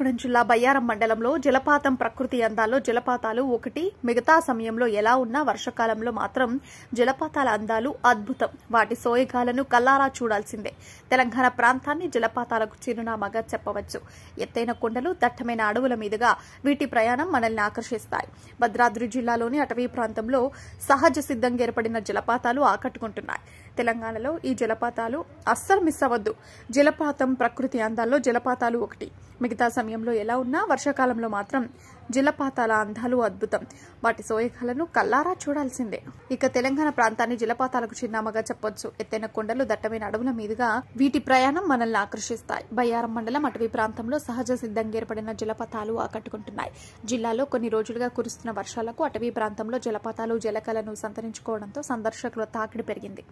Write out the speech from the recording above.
కొత్తగూడెం జిల్లా బయ్యారం మండలంలో జలపాతం ప్రకృతి అందాల్లో జలపాతాలు ఒకటి. మిగతా సమయంలో ఎలా ఉన్నా వర్షాకాలంలో మాత్రం జలపాతాల అందాలు అద్భుతం. వాటి సోయగాలను కల్లారా చూడాల్సిందే. తెలంగాణ ప్రాంతాన్ని జలపాతాలకు చిరునామాగా చెప్పవచ్చు. ఎత్తైన కొండలు, దట్టమైన అడవుల మీదుగా వీటి ప్రయాణం మనల్ని ఆకర్షిస్తాయి. భద్రాద్రి జిల్లాలోని అటవీ ప్రాంతంలో సహజ సిద్ధంగా ఏర్పడిన జలపాతాలు ఆకట్టుకుంటున్నాయి. తెలంగాణలో ఈ జలపాతాలు అస్సలు మిస్ అవ్వద్దు. జలపాతం ప్రకృతి అందాల్లో జలపాతాలు ఒకటి. మిగతా సమయంలో ఎలా ఉన్నా వర్షాకాలంలో మాత్రం జలపాతాల అందాలు అద్భుతం. వాటి సోయగాలను కల్లారా చూడాల్సిందే. ఇక తెలంగాణ ప్రాంతాన్ని జలపాతాలకు చిరునామాగా చెప్పొచ్చు. ఎత్తైన కొండలు, దట్టమైన అడవుల మీదుగా వీటి ప్రయాణం మనల్ని ఆకర్షిస్తాయి. బయ్యారం మండలం అటవీ ప్రాంతంలో సహజ సిద్ధంగా ఏర్పడిన జలపాతాలు ఆకట్టుకుంటున్నాయి. జిల్లాలో కొన్ని రోజులుగా కురుస్తున్న వర్షాలకు అటవీ ప్రాంతంలో జలపాతాలు జలకలను సంతరించుకోవడంతో సందర్శకుల తాకిడి పెరిగింది.